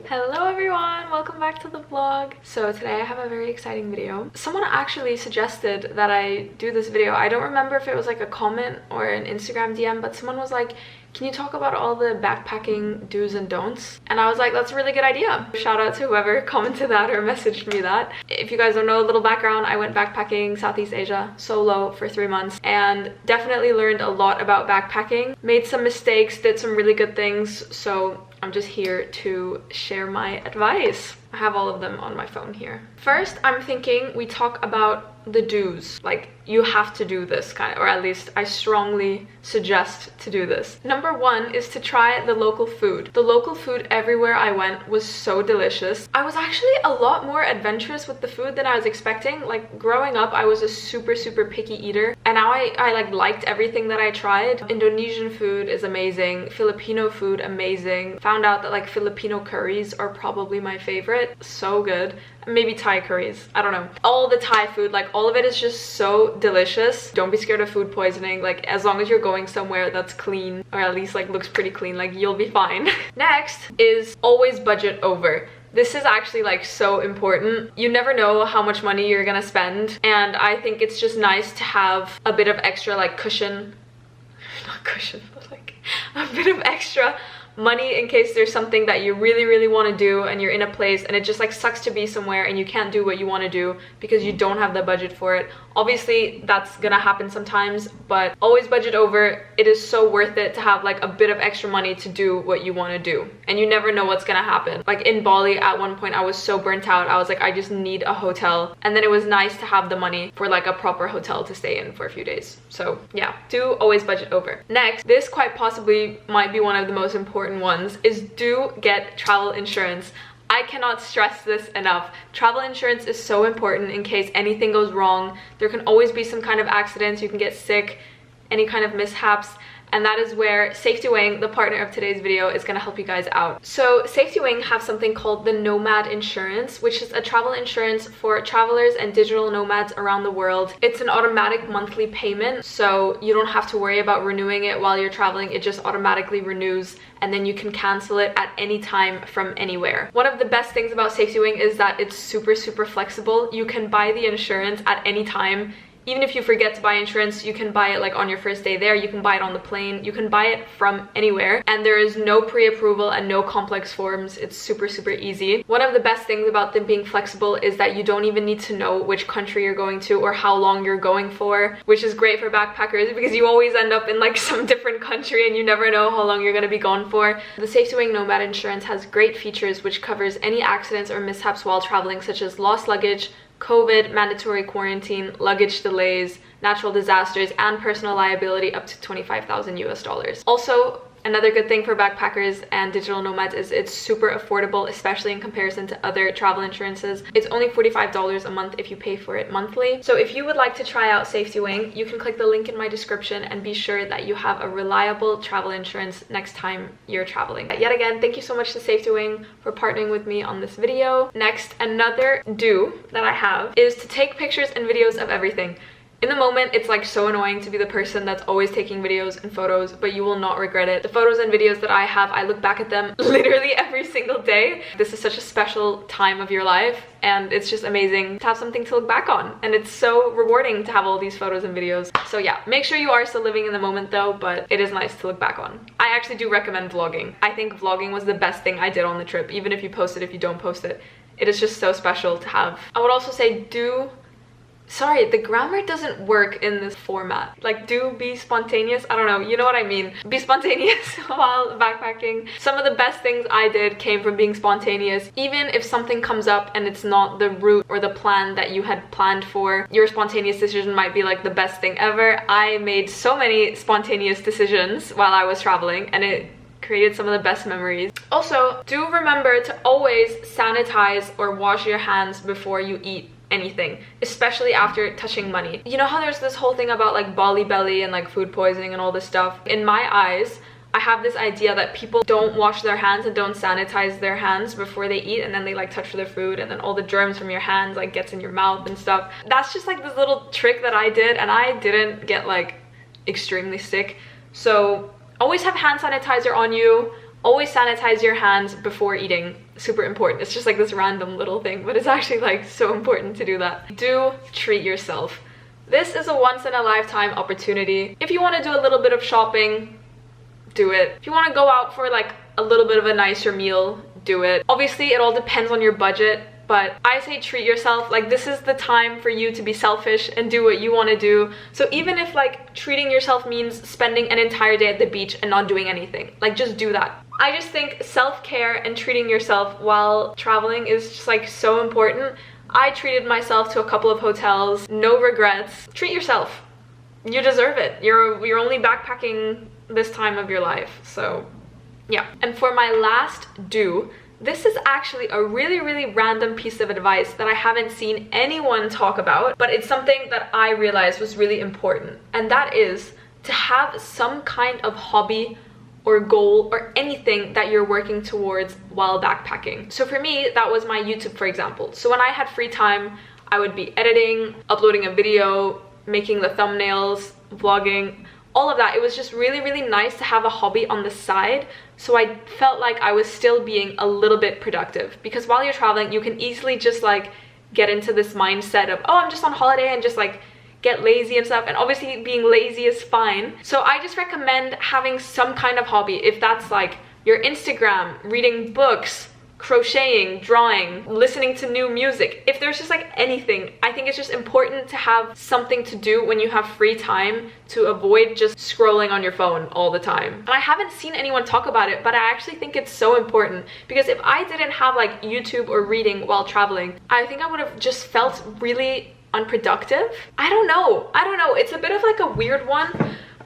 Hello everyone, welcome back to the vlog. So today I have a very exciting video. Someone actually suggested that I do this video. I don't remember if it was like a comment or an Instagram DM, but someone was like, can you talk about all the backpacking do's and don'ts? And I was like, that's a really good idea. Shout out to whoever commented that or messaged me that. If you guys don't know a little background, I went backpacking Southeast Asia solo for 3 months and definitely learned a lot about backpacking. Made some mistakes, did some really good things, so I'm just here to share my advice. I have all of them on my phone here. First, I'm thinking we talk about the do's. Like, you have to do this kind of, or at least I strongly suggest to do this. Number one is to try the local food. The local food everywhere I went was so delicious. I was actually a lot more adventurous with the food than I was expecting. Like, growing up, I was a super picky eater, and now I like liked everything that I tried. Indonesian food is amazing. Filipino food, amazing. Found out that like Filipino curries are probably my favorite. So good. Maybe Thai curries, I don't know. All the Thai food, like all of it is just so delicious. Don't be scared of food poisoning. Like, as long as you're going somewhere that's clean, or at least like looks pretty clean, like you'll be fine. Next is always budget over. This is actually like so important. You never know how much money you're gonna spend, and I think it's just nice to have a bit of extra like cushion, not cushion, but like a bit of extra money in case there's something that you really want to do and you're in a place and it just like sucks to be somewhere and you can't do what you want to do because you don't have the budget for it. Obviously that's gonna happen sometimes, but always budget over. It is so worth it to have like a bit of extra money to do what you want to do, and you never know what's gonna happen. Like in Bali at one point I was so burnt out, I was like, I just need a hotel, and then it was nice to have the money for like a proper hotel to stay in for a few days. So yeah, do always budget over. Next, this quite possibly might be one of the most important ones, is do get travel insurance. I cannot stress this enough. Travel insurance is so important in case anything goes wrong. There can always be some kind of accidents, you can get sick, any kind of mishaps, and that is where Safety Wing, the partner of today's video, is going to help you guys out. So Safety Wing have something called the Nomad Insurance, which is a travel insurance for travelers and digital nomads around the world. It's an automatic monthly payment, so you don't have to worry about renewing it while you're traveling. It just automatically renews, and then you can cancel it at any time from anywhere. One of the best things about Safety Wing is that it's super flexible. You can buy the insurance at any time. Even if you forget to buy insurance, you can buy it like on your first day there, you can buy it on the plane, you can buy it from anywhere, and there is no pre-approval and no complex forms. It's super easy. One of the best things about them being flexible is that you don't even need to know which country you're going to or how long you're going for, which is great for backpackers because you always end up in like some different country and you never know how long you're going to be gone for. The Safety Wing Nomad Insurance has great features which covers any accidents or mishaps while traveling, such as lost luggage, COVID, mandatory quarantine, luggage delays, natural disasters, and personal liability up to $25,000 US. Also, another good thing for backpackers and digital nomads is it's super affordable, especially in comparison to other travel insurances. It's only $45 a month if you pay for it monthly. So if you would like to try out Safety Wing, you can click the link in my description and be sure that you have a reliable travel insurance next time you're traveling. Yet again, thank you so much to Safety Wing for partnering with me on this video. Next, another do that I have is to take pictures and videos of everything. In the moment, it's like so annoying to be the person that's always taking videos and photos, but you will not regret it. The photos and videos that I have, I look back at them literally every single day. This is such a special time of your life, and it's just amazing to have something to look back on. And it's so rewarding to have all these photos and videos. So yeah, make sure you are still living in the moment though, but it is nice to look back on. I actually do recommend vlogging. I think vlogging was the best thing I did on the trip, even if you post it, if you don't post it. It is just so special to have. I would also say sorry, the grammar doesn't work in this format. Like, do be spontaneous. I don't know, you know what I mean. Be spontaneous while backpacking. Some of the best things I did came from being spontaneous. Even if something comes up and it's not the route or the plan that you had planned for, your spontaneous decision might be like the best thing ever. I made so many spontaneous decisions while I was traveling, and it created some of the best memories. Also, do remember to always sanitize or wash your hands before you eat anything, especially after touching money. You know how there's this whole thing about like Bali belly and like food poisoning and all this stuff? In my eyes, I have this idea that people don't wash their hands and don't sanitize their hands before they eat, and then they like touch their food, and then all the germs from your hands like gets in your mouth and stuff. That's just like this little trick that I did, and I didn't get like extremely sick. So always have hand sanitizer on you. Always sanitize your hands before eating. Super important. It's just like this random little thing, but it's actually like so important to do that. Do treat yourself. This is a once in a lifetime opportunity. If you want to do a little bit of shopping, do it. If you want to go out for like a little bit of a nicer meal, do it. Obviously, it all depends on your budget, but I say treat yourself. Like, this is the time for you to be selfish and do what you want to do. So even if like treating yourself means spending an entire day at the beach and not doing anything, like just do that. I just think self-care and treating yourself while traveling is just like so important. I treated myself to a couple of hotels, no regrets. Treat yourself. You deserve it. You're only backpacking this time of your life, so yeah. And for my last do, this is actually a really random piece of advice that I haven't seen anyone talk about, but it's something that I realized was really important, and that is to have some kind of hobby or goal or anything that you're working towards while backpacking. So for me, that was my YouTube, for example. So when I had free time, I would be editing, uploading a video, making the thumbnails, vlogging, all of that. It was just really nice to have a hobby on the side, so I felt like I was still being a little bit productive, because while you're traveling, you can easily just like get into this mindset of, oh, I'm just on holiday, and just like get lazy and stuff. And obviously being lazy is fine. So I just recommend having some kind of hobby. If that's like your Instagram, reading books, crocheting, drawing, listening to new music, if there's just like anything, I think it's just important to have something to do when you have free time, to avoid just scrolling on your phone all the time. And I haven't seen anyone talk about it, but I actually think it's so important, because if I didn't have like YouTube or reading while traveling, I think I would have just felt really unproductive. I don't know. It's a bit of like a weird one,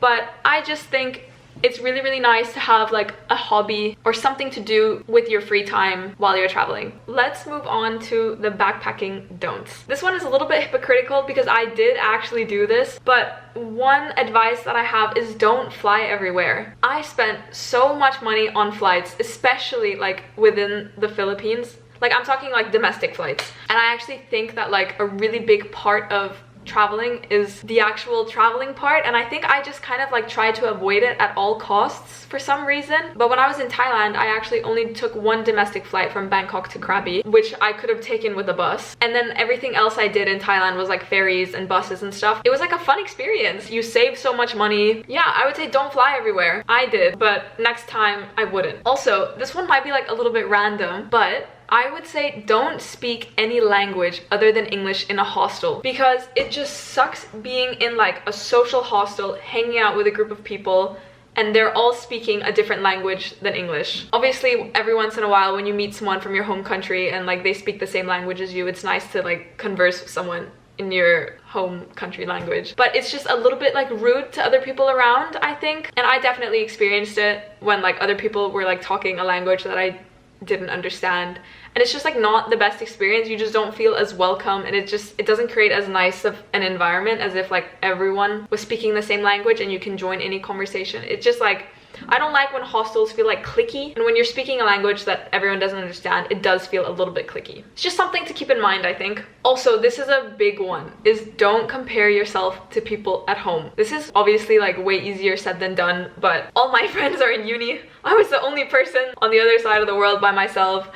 but I just think it's really nice to have like a hobby or something to do with your free time while you're traveling. Let's move on to the backpacking don'ts. This one is a little bit hypocritical because I did actually do this, but one advice that I have is don't fly everywhere. I spent so much money on flights, especially like within the Philippines. Like, I'm talking like domestic flights. And I actually think that like a really big part of traveling is the actual traveling part, and I think I just kind of like try to avoid it at all costs for some reason. But when I was in Thailand, I actually only took one domestic flight from Bangkok to Krabi, which I could have taken with a bus, and then everything else I did in Thailand was like ferries and buses and stuff. It was like a fun experience. You save so much money. Yeah, I would say don't fly everywhere. I did, but next time I wouldn't. Also, this one might be like a little bit random, but I would say don't speak any language other than English in a hostel, because it just sucks being in like a social hostel, hanging out with a group of people, and they're all speaking a different language than English. Obviously, every once in a while when you meet someone from your home country and like they speak the same language as you, it's nice to like converse with someone in your home country language, but it's just a little bit like rude to other people around, I think. And I definitely experienced it when like other people were like talking a language that I didn't understand, and it's just like not the best experience. You just don't feel as welcome, and it doesn't create as nice of an environment as if like everyone was speaking the same language and you can join any conversation. It's just like, I don't like when hostels feel like cliquey, and when you're speaking a language that everyone doesn't understand, it does feel a little bit cliquey. It's just something to keep in mind, I think. Also, this is a big one, is don't compare yourself to people at home. This is obviously like way easier said than done, but all my friends are in uni. I was the only person on the other side of the world by myself,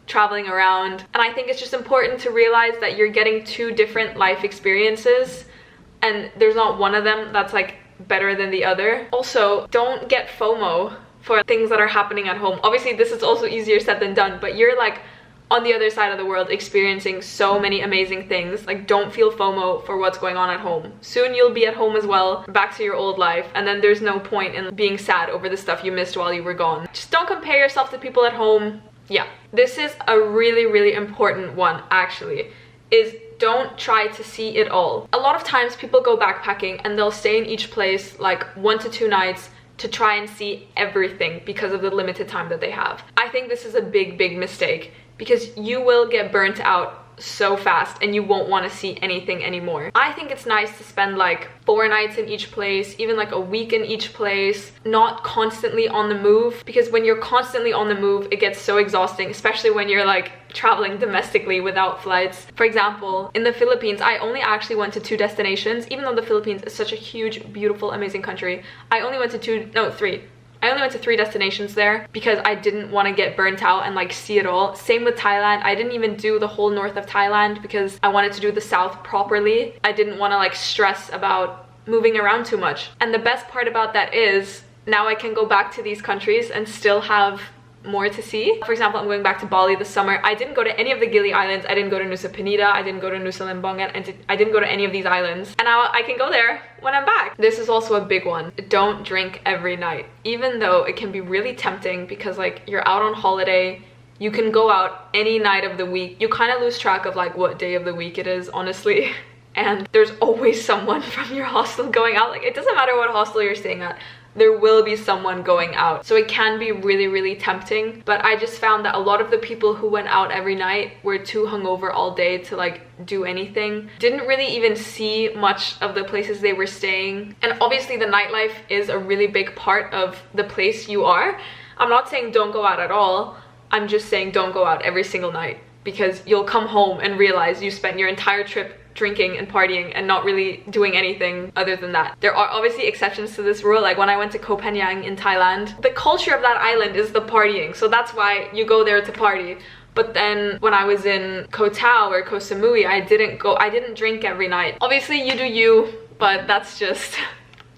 traveling around, and I think it's just important to realize that you're getting two different life experiences, and there's not one of them that's like better than the other. Also, don't get FOMO for things that are happening at home. Obviously, this is also easier said than done, but you're like on the other side of the world experiencing so many amazing things. Like, don't feel FOMO for what's going on at home. Soon you'll be at home as well, back to your old life, and then there's no point in being sad over the stuff you missed while you were gone. Just don't compare yourself to people at home. Yeah, this is a really important one, actually, is don't try to see it all. A lot of times people go backpacking and they'll stay in each place like 1 to 2 nights to try and see everything because of the limited time that they have. I think this is a big mistake, because you will get burnt out so fast and you won't want to see anything anymore. I think it's nice to spend like 4 nights in each place, even like a week in each place, not constantly on the move, because when you're constantly on the move, it gets so exhausting, especially when you're like traveling domestically without flights. For example, in the Philippines, I only actually went to 2 destinations, even though the Philippines is such a huge, beautiful, amazing country. I only went to 3. I only went to 3 destinations there because I didn't want to get burnt out and like see it all. Same with Thailand. I didn't even do the whole north of Thailand because I wanted to do the south properly. I didn't want to like stress about moving around too much. And the best part about that is now I can go back to these countries and still have more to see. For example, I'm going back to Bali this summer. I didn't go to any of the Gili Islands. I didn't go to Nusa Penida. I didn't go to Nusa Lembongan. And I didn't go to any of these islands. And now I can go there when I'm back. This is also a big one. Don't drink every night. Even though it can be really tempting because like you're out on holiday, you can go out any night of the week. You kind of lose track of like what day of the week it is, honestly. And there's always someone from your hostel going out. Like it doesn't matter what hostel you're staying at, there will be someone going out. So it can be really, really tempting. But I just found that a lot of the people who went out every night were too hungover all day to like do anything. Didn't really even see much of the places they were staying. And obviously the nightlife is a really big part of the place you are. I'm not saying don't go out at all. I'm just saying don't go out every single night, because you'll come home and realize you spent your entire trip drinking and partying and not really doing anything other than that. There are obviously exceptions to this rule. Like when I went to Koh Phangan in Thailand, the culture of that island is the partying, so that's why you go there to party. But then when I was in Koh Tao or Koh Samui, I didn't drink every night. Obviously you do you, but that's just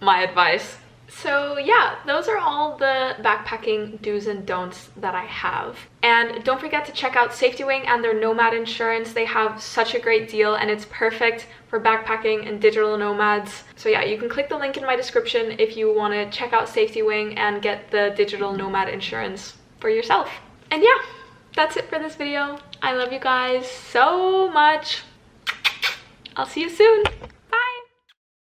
my advice. So yeah, those are all the backpacking do's and don'ts that I have. And don't forget to check out Safety Wing and their Nomad insurance. They have such a great deal and it's perfect for backpacking and digital nomads. So yeah, you can click the link in my description if you want to check out Safety Wing and get the digital nomad insurance for yourself. And yeah, that's it for this video. I love you guys so much. I'll see you soon.